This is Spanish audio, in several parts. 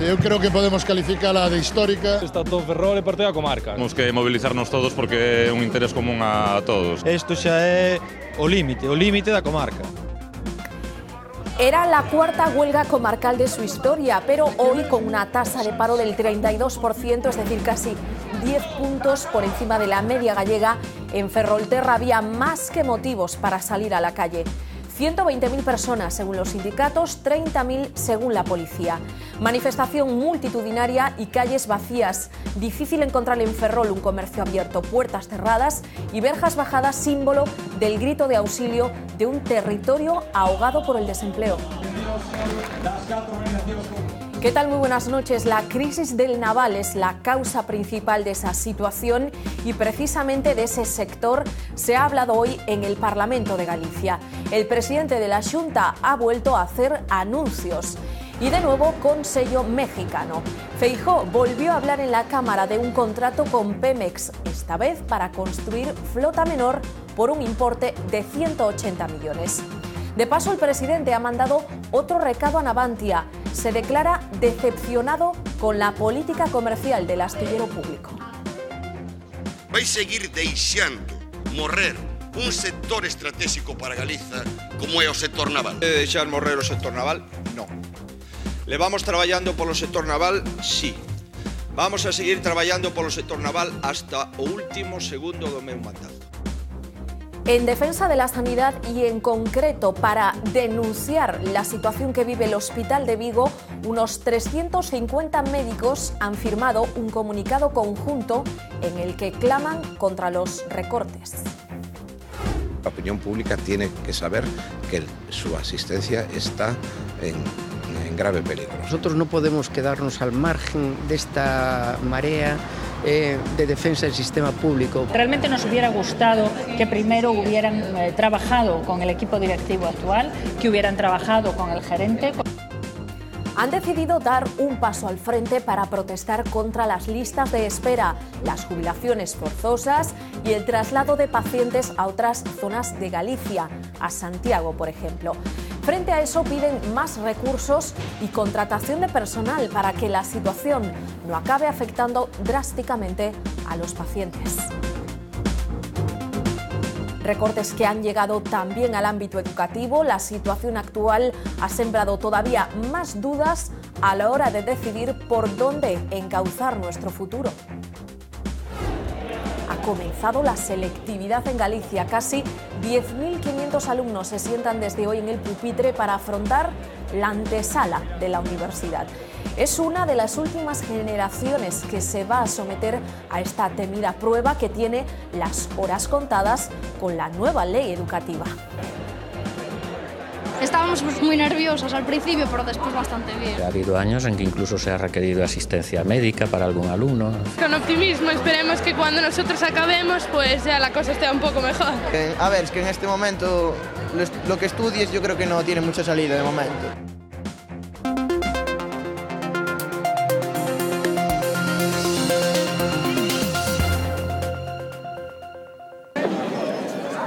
Eu creo que podemos calificala de histórica. Está todo Ferrol e parte da comarca. Temos que mobilizarnos todos porque é un interés común a todos. Isto xa é o límite da comarca. Era la cuarta huelga comarcal de su historia, pero hoy con una tasa de paro del 32%, es decir, casi 10 puntos por encima de la media gallega, en Ferrolterra había más que motivos para salir a la calle. 120.000 personas según los sindicatos, 30.000 según la policía. Manifestación multitudinaria y calles vacías. Difícil encontrar en Ferrol un comercio abierto, puertas cerradas y verjas bajadas, símbolo del grito de auxilio de un territorio ahogado por el desempleo. ¿Qué tal? Muy buenas noches. La crisis del naval es la causa principal de esa situación y precisamente de ese sector se ha hablado hoy en el Parlamento de Galicia. El presidente de la Xunta ha vuelto a hacer anuncios y de nuevo con sello mexicano. Feijóo volvió a hablar en la Cámara de un contrato con Pemex, esta vez para construir flota menor por un importe de 180 millones. De paso, el presidente ha mandado otro recado a Navantia. Se declara decepcionado con la política comercial del astillero público. Vai seguir deixando morrer un sector estratégico para Galiza como é o sector naval. Deixar morrer o sector naval? Non. Levamos traballando polo sector naval? Sí. Vamos a seguir traballando polo sector naval hasta o último segundo do meu mandato. En defensa de la sanidad y en concreto para denunciar la situación que vive el Hospital de Vigo, unos 350 médicos han firmado un comunicado conjunto en el que claman contra los recortes. La opinión pública tiene que saber que su asistencia está en grave peligro. Nosotros no podemos quedarnos al margen de esta marea de defensa del sistema público. Realmente nos hubiera gustado que primero hubieran trabajado con el equipo directivo actual, que hubieran trabajado con el gerente. Han decidido dar un paso al frente para protestar contra las listas de espera, las jubilaciones forzosas y el traslado de pacientes a otras zonas de Galicia, a Santiago, por ejemplo. Frente a eso piden más recursos y contratación de personal para que la situación no acabe afectando drásticamente a los pacientes. Recortes que han llegado también al ámbito educativo. La situación actual ha sembrado todavía más dudas a la hora de decidir por dónde encauzar nuestro futuro. Ha comenzado la selectividad en Galicia. Casi 10.500 alumnos se sientan desde hoy en el pupitre para afrontar la antesala de la universidad. Es una de las últimas generaciones que se va a someter a esta temida prueba que tiene las horas contadas con la nueva ley educativa. Estábamos muy nerviosos al principio, pero después bastante bien. Ha habido años en que incluso se ha requerido asistencia médica para algún alumno. Con optimismo, esperemos que cuando nosotros acabemos, pues ya la cosa esté un poco mejor. A ver, es que en este momento lo que estudies yo creo que no tiene mucha salida de momento.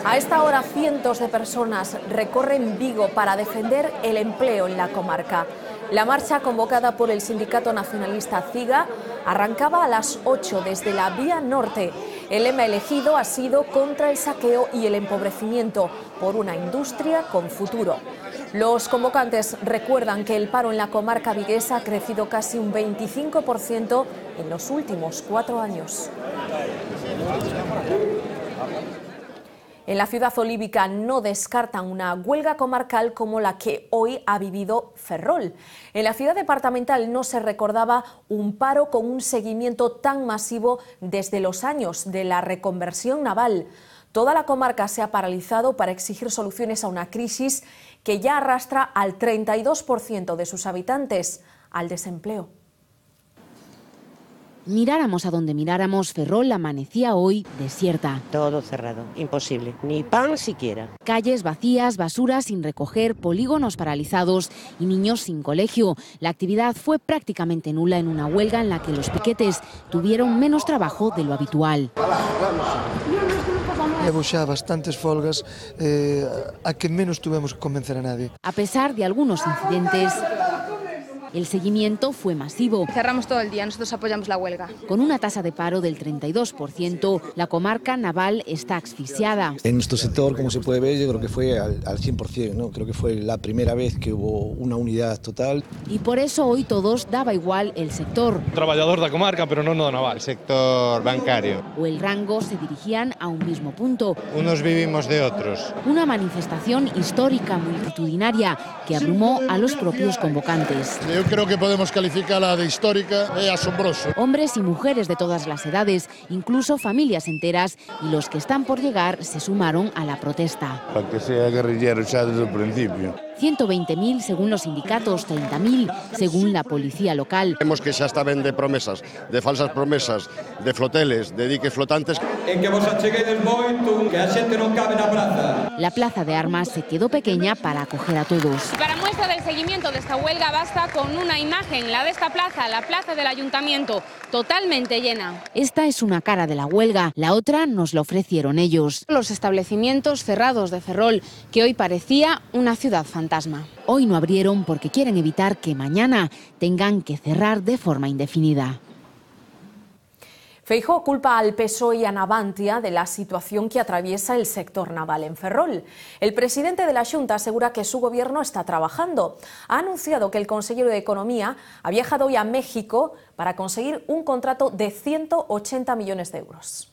A esta hora cientos de personas recorren Vigo para defender el empleo en la comarca. La marcha convocada por el Sindicato Nacionalista CIGA arrancaba a las 8 desde la Vía Norte. El lema elegido ha sido contra el saqueo y el empobrecimiento, por una industria con futuro. Los convocantes recuerdan que el paro en la comarca viguesa ha crecido casi un 25% en los últimos 4 años. En la ciudad olívica no descartan una huelga comarcal como la que hoy ha vivido Ferrol. En la ciudad departamental no se recordaba un paro con un seguimiento tan masivo desde los años de la reconversión naval. Toda la comarca se ha paralizado para exigir soluciones a una crisis que ya arrastra al 32% de sus habitantes al desempleo. Miráramos a donde miráramos, Ferrol amanecía hoy desierta. Todo cerrado, imposible, ni pan siquiera. Calles vacías, basura sin recoger, polígonos paralizados y niños sin colegio. La actividad fue prácticamente nula en una huelga en la que los piquetes tuvieron menos trabajo de lo habitual. Levo xa bastantes folgas a que menos tuvemos que convencer a nadie. A pesar de algunos incidentes, El seguimiento fue masivo. Cerramos todo el día, nosotros apoyamos la huelga. Con una tasa de paro del 32%, la comarca naval está asfixiada. En nuestro sector, como se puede ver, yo creo que fue al 100%, ¿no? Creo que fue la primera vez que hubo una unidad total. Y por eso hoy todos daba igual el sector. Traballador da comarca, pero non no naval. Sector bancario. O el rango se dirigían a un mismo punto. Unos vivimos de otros. Una manifestación histórica multitudinaria que abrumó a los propios convocantes. Yo creo que podemos calificarla de histórica, es asombroso. Hombres y mujeres de todas las edades, incluso familias enteras, y los que están por llegar se sumaron a la protesta. Para que sea guerrillero ya desde el principio. 120.000 según los sindicatos, 30.000 según la policía local. Vemos que xa está ben de promesas, de falsas promesas, de floteles, de diques flotantes. En que vos acheguedes moito, que a xente non cabe na praza. La plaza de armas se quedó pequeña para acoger a todos. Para muestra del seguimiento de esta huelga basta con una imagen, la de esta plaza, la plaza del Ayuntamiento, totalmente llena. Esta es una cara de la huelga, la otra nos la ofrecieron ellos. Los establecimientos cerrados de Ferrol, que hoy parecía una ciudad fantasma. Hoy no abrieron porque quieren evitar que mañana tengan que cerrar de forma indefinida. Feijóo culpa al PSOE y a Navantia de la situación que atraviesa el sector naval en Ferrol. El presidente de la Xunta asegura que su gobierno está trabajando. Ha anunciado que el consejero de Economía ha viajado hoy a México para conseguir un contrato de 180 millones de euros.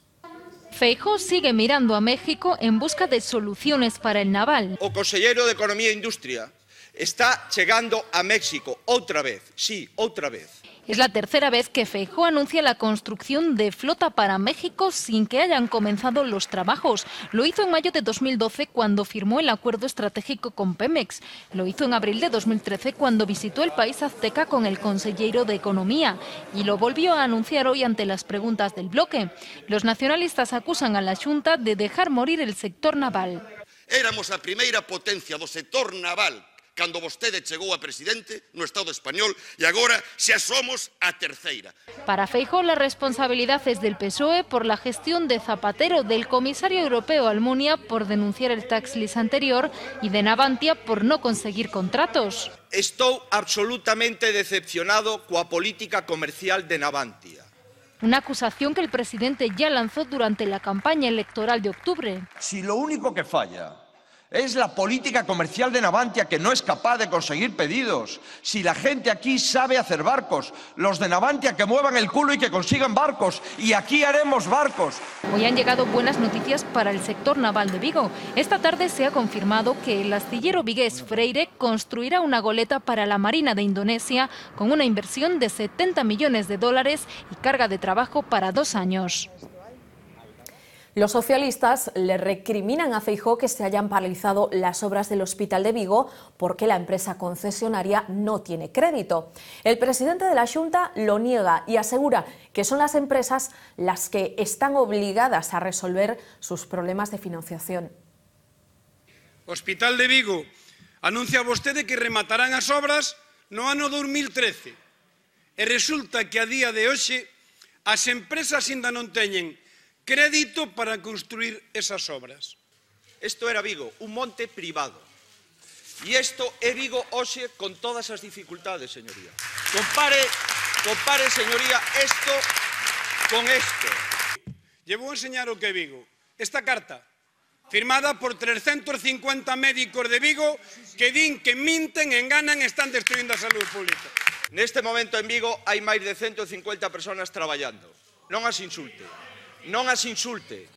Feijóo sigue mirando a México en busca de soluciones para el naval. O conselleiro de Economía e Industria está chegando a México outra vez, sí, outra vez. Es la tercera vez que Feijóo anuncia la construcción de flota para México sin que hayan comenzado los trabajos. Lo hizo en mayo de 2012 cuando firmó el acuerdo estratégico con Pemex. Lo hizo en abril de 2013 cuando visitó el país azteca con el consejero de Economía. Y lo volvió a anunciar hoy ante las preguntas del bloque. Los nacionalistas acusan a la Xunta de dejar morir el sector naval. Éramos a primeira potencia do sector naval cando vostede chegou a presidente no Estado español e agora xa somos a terceira. Para Feijóo la responsabilidad es del PSOE por la gestión de Zapatero, del comisario europeo Almunia por denunciar el tax lease anterior y de Navantia por no conseguir contratos. Estou absolutamente decepcionado coa política comercial de Navantia. Una acusación que el presidente ya lanzó durante la campaña electoral de octubre. Si lo único que falla es la política comercial de Navantia, que no es capaz de conseguir pedidos. Si la gente aquí sabe hacer barcos, los de Navantia que muevan el culo y que consigan barcos, y aquí haremos barcos. Hoy han llegado buenas noticias para el sector naval de Vigo. Esta tarde se ha confirmado que el astillero vigués Freire construirá una goleta para la Marina de Indonesia con una inversión de 70 millones de dólares y carga de trabajo para 2 años. Los socialistas le recriminan a Feijóo que se hayan paralizado las obras del Hospital de Vigo porque la empresa concesionaria no tiene crédito. El presidente de la Xunta lo niega y asegura que son las empresas las que están obligadas a resolver sus problemas de financiación. Hospital de Vigo, anuncia vostede que rematarán as obras no ano 2013. E resulta que a día de hoxe as empresas ainda non teñen crédito para construir esas obras. Esto era Vigo, un monte privado. E isto é Vigo hoxe con todas as dificultades, señoría. Compare, señoría, esto con esto. Llevo a enseñar o que é Vigo. Esta carta, firmada por 350 médicos de Vigo que din que minten, enganan e están destruindo a saúde pública. Neste momento en Vigo hai máis de 150 persoas traballando. Non as insulte. Non as insulte.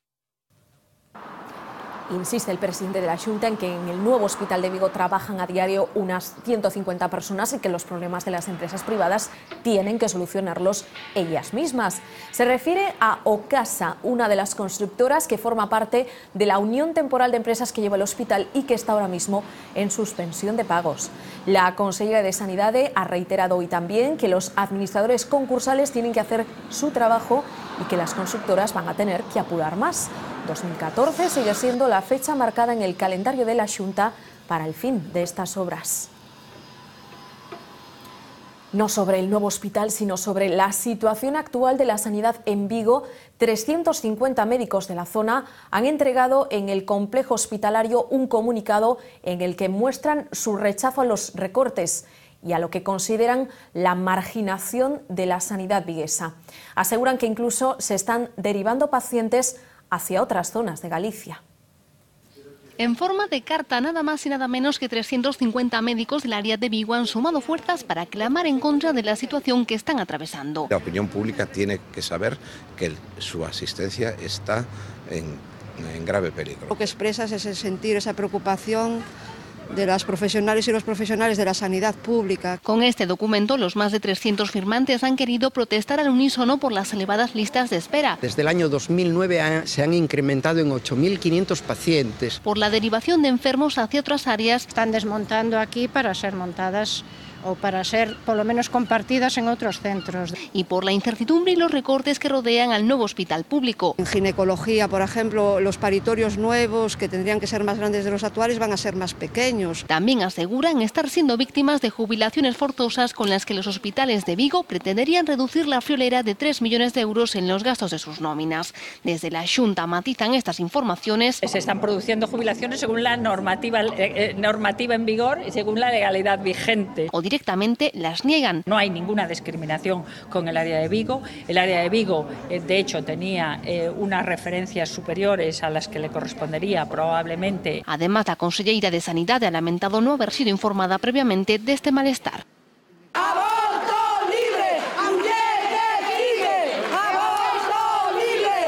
Insiste el presidente de la Xunta en que en el nuevo Hospital de Vigo trabajan a diario unas 150 personas y que los problemas de las empresas privadas tienen que solucionarlos ellas mismas. Se refiere a Ocasa, una de las constructoras que forma parte de la Unión Temporal de Empresas que lleva el hospital y que está ahora mismo en suspensión de pagos. La consellera de Sanidade ha reiterado hoy también que los administradores concursales tienen que hacer su trabajo y que las constructoras van a tener que apurar más. 2014 sigue siendo la fecha marcada en el calendario de la Xunta para el fin de estas obras. No sobre el nuevo hospital, sino sobre la situación actual de la sanidad en Vigo, 350 médicos de la zona han entregado en el complejo hospitalario un comunicado en el que muestran su rechazo a los recortes y a lo que consideran la marginación de la sanidad viguesa. Aseguran que incluso se están derivando pacientes hacia otras zonas de Galicia. En forma de carta, nada más y nada menos que 350 médicos del área de Vigo han sumado fuerzas para clamar en contra de la situación que están atravesando. La opinión pública tiene que saber que su asistencia está en grave peligro. Lo que expresas es el sentir, esa preocupación de las profesionales y los profesionales de la sanidad pública. Con este documento, los más de 300 firmantes han querido protestar al unísono por las elevadas listas de espera. Desde el año 2009 se han incrementado en 8.500 pacientes. Por la derivación de enfermos hacia otras áreas. Están desmontando aquí para ser montadas o para ser por lo menos compartidas en otros centros. Y por la incertidumbre y los recortes que rodean al nuevo hospital público. En ginecología, por ejemplo, los paritorios nuevos, que tendrían que ser más grandes de los actuales, van a ser más pequeños. También aseguran estar siendo víctimas de jubilaciones forzosas con las que los hospitales de Vigo pretenderían reducir la friolera de 3 millones de euros en los gastos de sus nóminas. Desde la Xunta matizan estas informaciones. Se están produciendo jubilaciones según la normativa en vigor y según la legalidad vigente. O directamente las niegan. No hay ninguna discriminación con el área de Vigo. El área de Vigo, de hecho, tenía unas referencias superiores a las que le correspondería probablemente. Además, la conselleira de Sanidad ha lamentado no haber sido informada previamente de este malestar. ¡Aborto libre! ¡Mujer decide! ¡Aborto libre!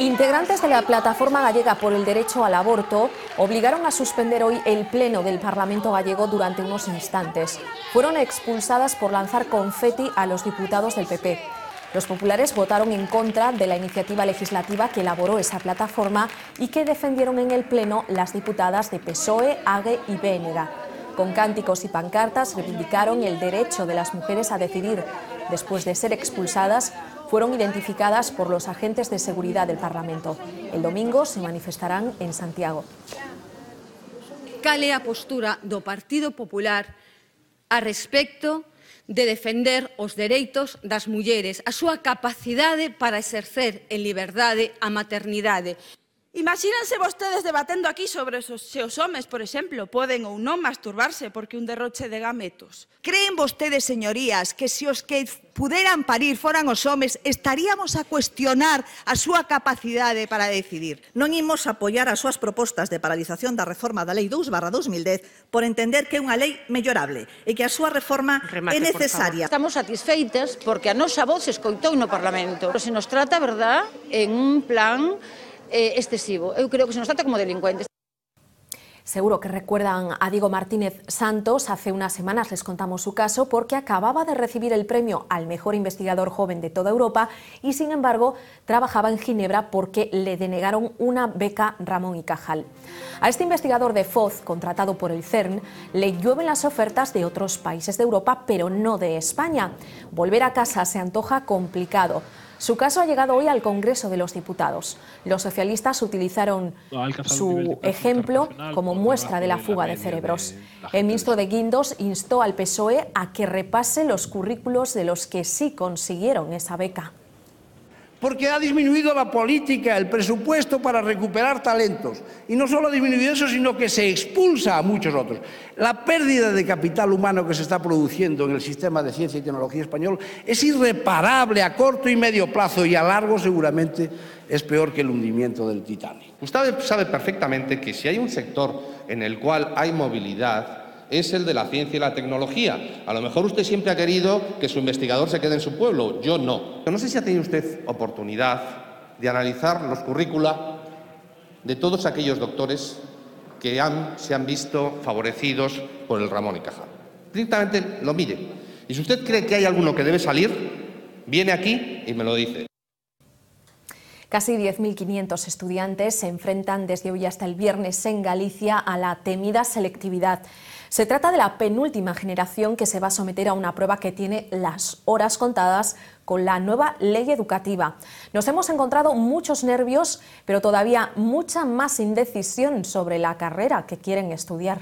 Integrantes de la Plataforma Gallega por el Derecho al Aborto obligaron a suspender hoy el pleno del Parlamento gallego durante unos instantes. Fueron expulsadas por lanzar confeti a los diputados del PP. Los populares votaron en contra de la iniciativa legislativa que elaboró esa plataforma y que defendieron en el pleno las diputadas de PSOE, AGE y BNG. Con cánticos y pancartas reivindicaron el derecho de las mujeres a decidir. Después de ser expulsadas, fueron identificadas por los agentes de seguridad del Parlamento. El domingo se manifestarán en Santiago. Cal é a postura do Partido Popular a respecto de defender os dereitos das mulleres, a súa capacidade para exercer en liberdade a maternidade? Imagínense vostedes debatendo aquí sobre se os homes, por exemplo, poden ou non masturbarse porque un derroche de gametos. Creen vostedes, señorías, que se os que puderan parir foran os homes, estaríamos a cuestionar a súa capacidade para decidir? Non imos apoiar as súas propostas de paralización da reforma da Lei 2/2010 por entender que é unha lei mellorable e que a súa reforma é necesaria. Estamos satisfeitas porque a nosa voz se escoitou no Parlamento. Se nos trata, verdad, en un plan excesivo. Eu creo que se nos trata como delincuentes. Seguro que recuerdan a Diego Martínez Santos. Hace unas semanas les contamos su caso porque acababa de recibir el premio al mejor investigador joven de toda Europa y, sin embargo, trabajaba en Ginebra porque le denegaron una beca Ramón y Cajal. A este investigador de Foz, contratado por el CERN, le llueven las ofertas de otros países de Europa, pero no de España. Volver a casa se antoja complicado. Su caso ha llegado hoy al Congreso de los Diputados. Los socialistas utilizaron su ejemplo como muestra de la fuga de cerebros. El ministro de Guindos instó al PSOE a que repase los currículos de los que sí consiguieron esa beca. Porque ha disminuido la política, el presupuesto para recuperar talentos. Y no solo ha disminuido eso, sino que se expulsa a muchos otros. La pérdida de capital humano que se está produciendo en el sistema de ciencia y tecnología español es irreparable a corto y medio plazo, y a largo seguramente es peor que el hundimiento del Titanic. Usted sabe perfectamente que si hay un sector en el cual hay movilidad, es el de la ciencia y la tecnología. A lo mejor usted siempre ha querido que su investigador se quede en su pueblo, yo no. No sé si ha tenido usted oportunidad de analizar los currícula de todos aquellos doctores que se han visto favorecidos por el Ramón y Cajal. Directamente lo mire. Y si usted cree que hay alguno que debe salir, viene aquí y me lo dice. Casi 10.500 estudiantes se enfrentan desde hoy hasta el viernes en Galicia a la temida selectividad. Se trata de la penúltima generación que se va a someter a una prueba que tiene las horas contadas con la nueva ley educativa. Nos hemos encontrado muchos nervios, pero todavía mucha más indecisión sobre la carrera que quieren estudiar.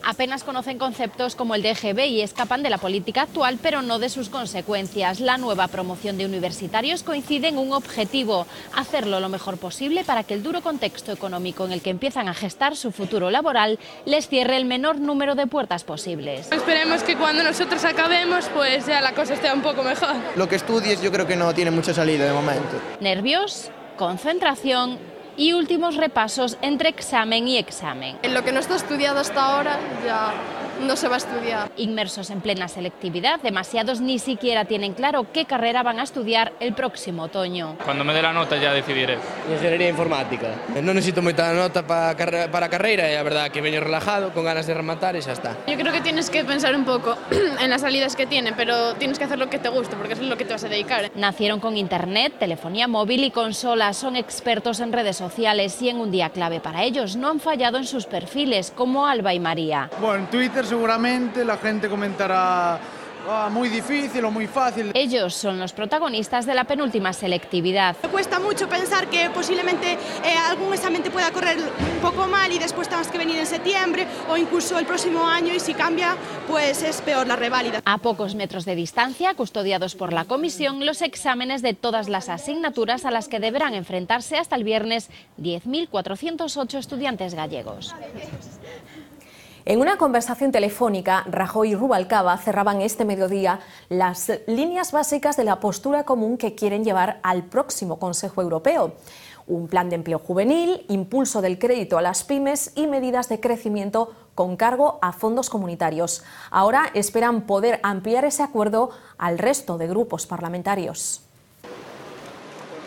Apenas conocen conceptos como el DGB y escapan de la política actual, pero no de sus consecuencias. La nueva promoción de universitarios coincide en un objetivo: hacerlo lo mejor posible para que el duro contexto económico en el que empiezan a gestar su futuro laboral les cierre el menor número de puertas posibles. Esperemos que cuando nosotros acabemos, pues ya la cosa esté un poco mejor. Lo que estudies yo creo que no tiene mucha salida de momento. Nervios, concentración y últimos repasos entre examen y examen. En lo que no está estudiado hasta ahora ya no se va a estudiar. Inmersos en plena selectividad, demasiados ni siquiera tienen claro qué carrera van a estudiar el próximo otoño. Cuando me dé la nota ya decidiré. Ingeniería informática. Non necesito moita nota para a carreira e a verdad que veño relajado, con ganas de rematar e xa está. Yo creo que tienes que pensar un poco en las salidas que tienen, pero tienes que hacer lo que te guste porque eso es lo que te vas a dedicar. Nacieron con internet, telefonía móvil y consolas, son expertos en redes sociales y en un día clave para ellos no han fallado en sus perfiles, como Alba y María. Bueno, en Twitter seguramente la gente comentará muy difícil o muy fácil. Ellos son los protagonistas de la penúltima selectividad. Me cuesta mucho pensar que posiblemente algún examen te pueda correr un poco mal y después tengas que venir en septiembre o incluso el próximo año, y si cambia pues es peor la reválida. A pocos metros de distancia, custodiados por la comisión, los exámenes de todas las asignaturas a las que deberán enfrentarse hasta el viernes 10.408 estudiantes gallegos. En una conversación telefónica, Rajoy y Rubalcaba cerraban este mediodía las líneas básicas de la postura común que quieren llevar al próximo Consejo Europeo. Un plan de empleo juvenil, impulso del crédito a las pymes y medidas de crecimiento con cargo a fondos comunitarios. Ahora esperan poder ampliar ese acuerdo al resto de grupos parlamentarios.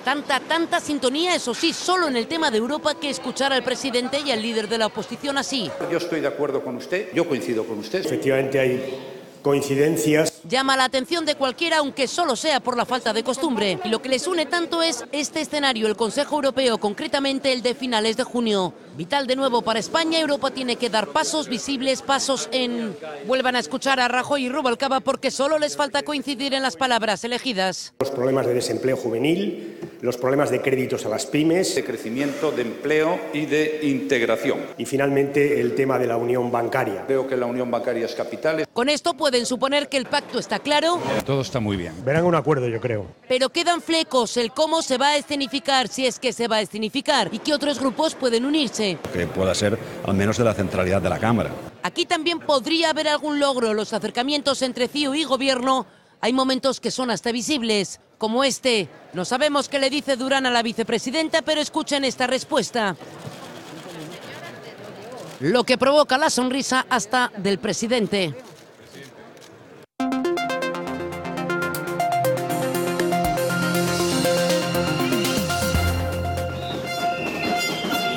Tanta sintonía, eso sí, solo en el tema de Europa, que escuchar al presidente y al líder de la oposición así. Yo estoy de acuerdo con usted, yo coincido con usted. Efectivamente hay coincidencias. Llama la atención de cualquiera, aunque solo sea por la falta de costumbre. Y lo que les une tanto es este escenario, el Consejo Europeo, concretamente el de finales de junio. Vital de nuevo para España. Europa tiene que dar pasos visibles, pasos en... Vuelvan a escuchar a Rajoy y Rubalcaba porque solo les falta coincidir en las palabras elegidas. Los problemas de desempleo juvenil, los problemas de créditos a las pymes, de crecimiento, de empleo y de integración. Y finalmente el tema de la unión bancaria. Creo que la unión bancaria es capital. Con esto pueden suponer que el pacto está claro. Todo está muy bien. Verán un acuerdo, yo creo. Pero quedan flecos, el cómo se va a escenificar, si es que se va a escenificar, y qué otros grupos pueden unirse. Que pueda ser al menos de la centralidad de la Cámara. Aquí también podría haber algún logro. Los acercamientos entre CIU y Gobierno, hay momentos que son hasta visibles, como este. No sabemos qué le dice Durán a la vicepresidenta, pero escuchen esta respuesta. Lo que provoca la sonrisa hasta del presidente.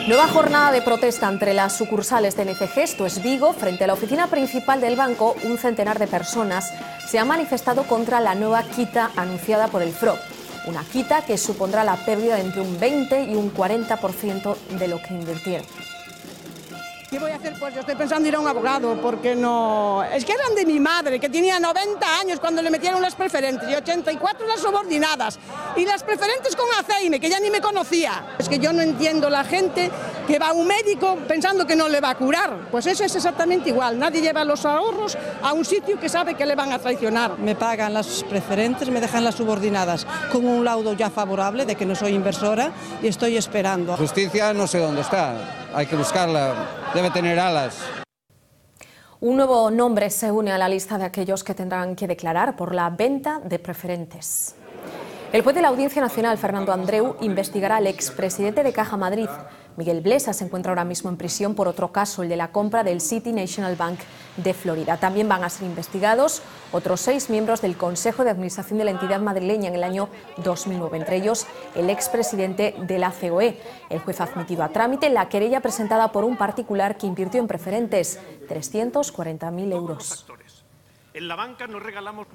Nueva jornada de protesta entre las sucursales de NCG, esto es Vigo. Frente a la oficina principal del banco, un centenar de personas se han manifestado contra la nueva quita anunciada por el FROB. Una quita que supondrá la pérdida de entre un 20 y un 40% de lo que invirtieron. ¿Qué voy a hacer? Pues yo estoy pensando ir a un abogado, porque no... Es que eran de mi madre, que tenía 90 años cuando le metieron las preferentes y 84 las subordinadas. Y las preferentes con Alzheimer, que ya ni me conocía. Es que yo no entiendo la gente que va a un médico pensando que no le va a curar. Pues eso es exactamente igual. Nadie lleva los ahorros a un sitio que sabe que le van a traicionar. Me pagan las preferentes, me dejan las subordinadas con un laudo ya favorable de que no soy inversora y estoy esperando. Justicia no sé dónde está, hay que buscarla. Debe tener alas. Un nuevo nombre se une a la lista de aquellos que tendrán que declarar por la venta de preferentes. El juez de la Audiencia Nacional, Fernando Andreu, investigará al expresidente de Caja Madrid. Miguel Blesa se encuentra ahora mismo en prisión por otro caso, el de la compra del City National Bank de Florida. También van a ser investigados otros 6 miembros del Consejo de Administración de la entidad madrileña en el año 2009, entre ellos el expresidente de la COE. El juez ha admitido a trámite la querella presentada por un particular que invirtió en preferentes 340.000 euros. En la banca nos regalamos...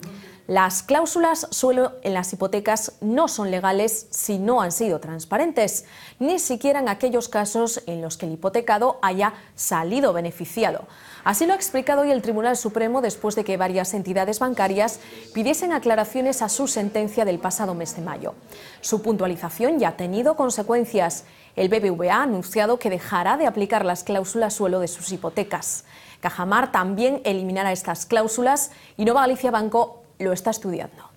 Las cláusulas suelo en las hipotecas no son legales si no han sido transparentes, ni siquiera en aquellos casos en los que el hipotecado haya salido beneficiado. Así lo ha explicado hoy el Tribunal Supremo después de que varias entidades bancarias pidiesen aclaraciones a su sentencia del pasado mes de mayo. Su puntualización ya ha tenido consecuencias. El BBVA ha anunciado que dejará de aplicar las cláusulas suelo de sus hipotecas. Cajamar también eliminará estas cláusulas y Nova Galicia Banco lo está estudiando.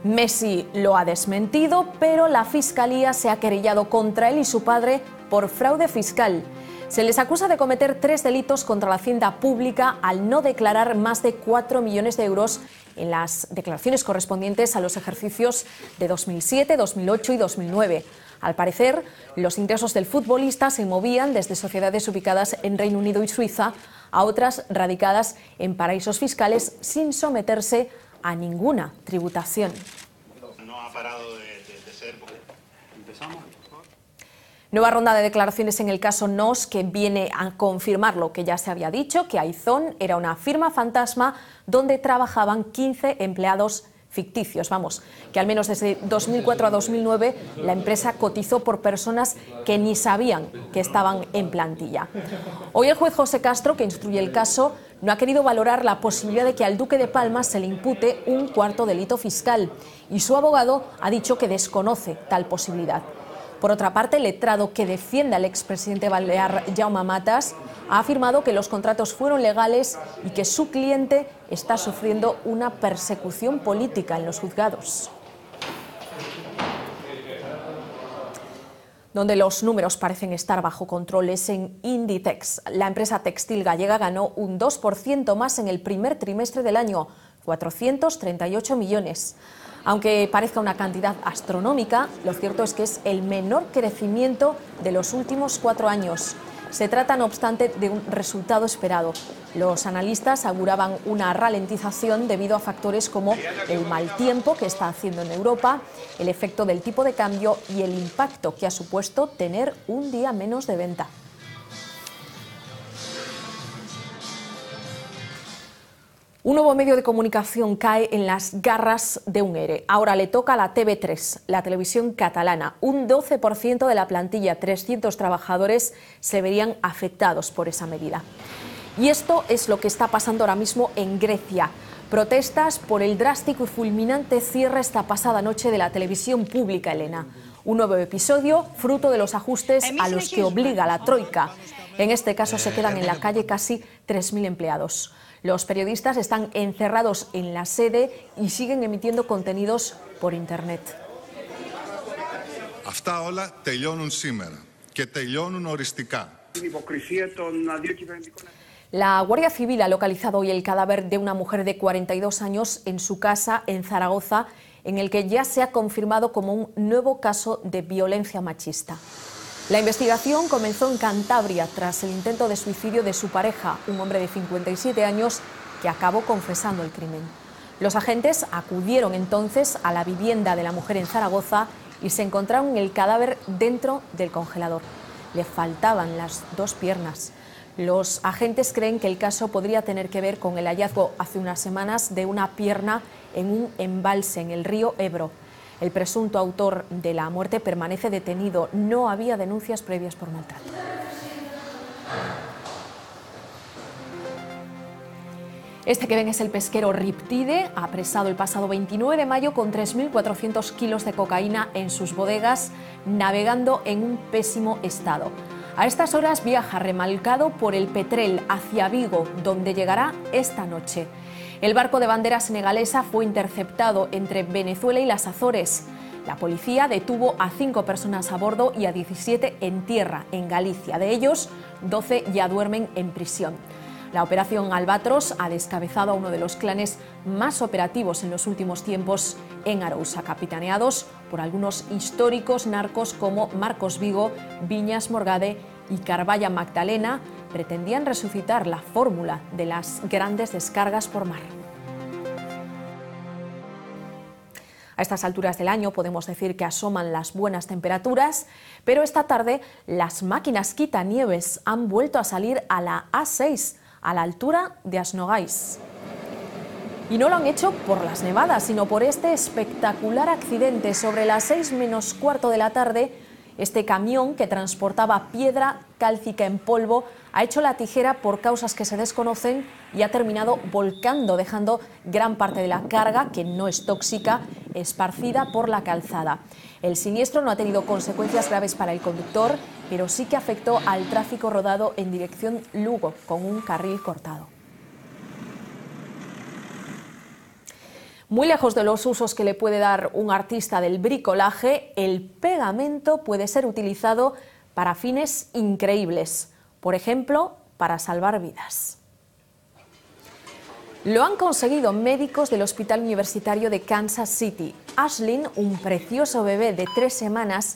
Messi lo ha desmentido, pero la Fiscalía se ha querellado contra él y su padre por fraude fiscal. Se les acusa de cometer 3 delitos contra la hacienda pública al no declarar más de 4 millones de euros en las declaraciones correspondientes a los ejercicios de 2007, 2008 y 2009. Al parecer, los ingresos del futbolista se movían desde sociedades ubicadas en Reino Unido y Suiza a otras radicadas en paraísos fiscales sin someterse a ninguna tributación. No ha parado de ser. Empezamos. Nueva ronda de declaraciones en el caso NOS, que viene a confirmar lo que ya se había dicho, que Aizón era una firma fantasma donde trabajaban 15 empleados ficticios. Vamos, que al menos desde 2004 a 2009 la empresa cotizó por personas que ni sabían que estaban en plantilla. Hoy el juez José Castro, que instruye el caso, no ha querido valorar la posibilidad de que al Duque de Palma se le impute un cuarto delito fiscal y su abogado ha dicho que desconoce tal posibilidad. Por otra parte, el letrado que defiende al expresidente balear Jaume Matas ha afirmado que los contratos fueron legales y que su cliente está sufriendo una persecución política en los juzgados. Donde los números parecen estar bajo control es en Inditex. La empresa textil gallega ganó un 2% más en el primer trimestre del año, 438 millones. Aunque parezca una cantidad astronómica, lo cierto es que es el menor crecimiento de los últimos 4 años. Se trata, no obstante, de un resultado esperado. Los analistas auguraban una ralentización debido a factores como el mal tiempo que está haciendo en Europa, el efecto del tipo de cambio y el impacto que ha supuesto tener un día menos de venta. Un nuevo medio de comunicación cae en las garras de un ERE. Ahora le toca a la TV3, la televisión catalana. Un 12% de la plantilla, 300 trabajadores, se verían afectados por esa medida. Y esto es lo que está pasando ahora mismo en Grecia. Protestas por el drástico y fulminante cierre esta pasada noche de la televisión pública helena. Un nuevo episodio fruto de los ajustes a los que obliga la Troika. En este caso se quedan en la calle casi 3.000 empleados. Los periodistas están encerrados en la sede y siguen emitiendo contenidos por Internet. Αυτά όλα τελειώνουν σήμερα και τελειώνουν οριστικά. La Guardia Civil ha localizado hoy el cadáver de una mujer de 42 años en su casa en Zaragoza, en el que ya se ha confirmado como un nuevo caso de violencia machista. La investigación comenzó en Cantabria tras el intento de suicidio de su pareja, un hombre de 57 años que acabó confesando el crimen. Los agentes acudieron entonces a la vivienda de la mujer en Zaragoza y se encontraron el cadáver dentro del congelador. Le faltaban las 2 piernas. Los agentes creen que el caso podría tener que ver con el hallazgo hace unas semanas de una pierna en un embalse en el río Ebro. El presunto autor de la muerte permanece detenido. No había denuncias previas por maltrato. Este que ven es el pesquero Riptide, apresado el pasado 29 de mayo con 3.400 kilos de cocaína en sus bodegas, navegando en un pésimo estado. A estas horas viaja remolcado por el Petrel hacia Vigo, donde llegará esta noche. El barco de bandera senegalesa fue interceptado entre Venezuela y las Azores. La policía detuvo a 5 personas a bordo y a 17 en tierra, en Galicia. De ellos, 12 ya duermen en prisión. La operación Albatros ha descabezado a uno de los clanes más operativos en los últimos tiempos en Arousa, capitaneados por algunos históricos narcos como Marcos Vigo, Viñas Morgade y Carvalla Magdalena. Pretendían resucitar la fórmula de las grandes descargas por mar. A estas alturas del año podemos decir que asoman las buenas temperaturas, pero esta tarde las máquinas quitanieves han vuelto a salir a la A6, a la altura de Asnogais. Y no lo han hecho por las nevadas, sino por este espectacular accidente. Sobre las 6 menos cuarto de la tarde, este camión que transportaba piedra cálcica en polvo ha hecho la tijera por causas que se desconocen y ha terminado volcando, dejando gran parte de la carga, que no es tóxica, esparcida por la calzada. El siniestro no ha tenido consecuencias graves para el conductor, pero sí que afectó al tráfico rodado en dirección Lugo, con un carril cortado. Muy lejos de los usos que le puede dar un artista del bricolaje, el pegamento puede ser utilizado para fines increíbles. Por ejemplo, para salvar vidas. Lo han conseguido médicos del Hospital Universitario de Kansas City. Ashlyn, un precioso bebé de 3 semanas,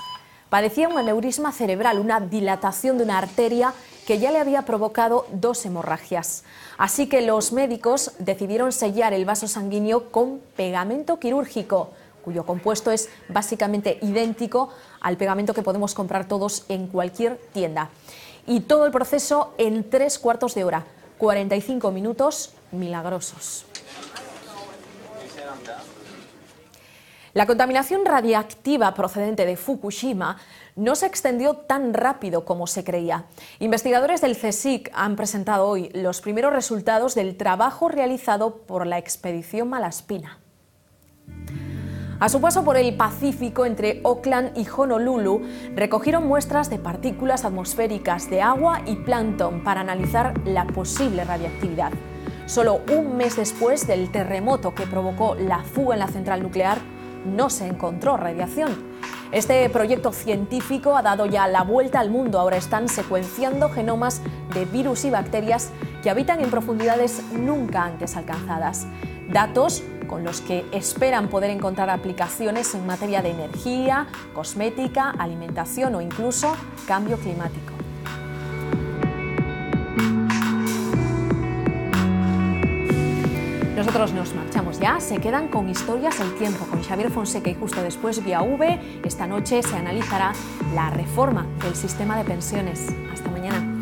padecía un aneurisma cerebral, una dilatación de una arteria que ya le había provocado 2 hemorragias. Así que los médicos decidieron sellar el vaso sanguíneo con pegamento quirúrgico, cuyo compuesto es básicamente idéntico al pegamento que podemos comprar todos en cualquier tienda. Y todo el proceso en 3/4 de hora, 45 minutos milagrosos. La contaminación radiactiva procedente de Fukushima no se extendió tan rápido como se creía. Investigadores del CSIC han presentado hoy los primeros resultados del trabajo realizado por la expedición Malaspina. A su paso por el Pacífico entre Auckland y Honolulu, recogieron muestras de partículas atmosféricas de agua y plancton para analizar la posible radiactividad. Solo un mes después del terremoto que provocó la fuga en la central nuclear, no se encontró radiación. Este proyecto científico ha dado ya la vuelta al mundo. Ahora están secuenciando genomas de virus y bacterias que habitan en profundidades nunca antes alcanzadas. Datos con los que esperan poder encontrar aplicaciones en materia de energía, cosmética, alimentación o incluso cambio climático. Nosotros nos marchamos ya, se quedan con Historias del Tiempo, con Xavier Fonseca, y justo después Vía V, esta noche se analizará la reforma del sistema de pensiones. Hasta mañana.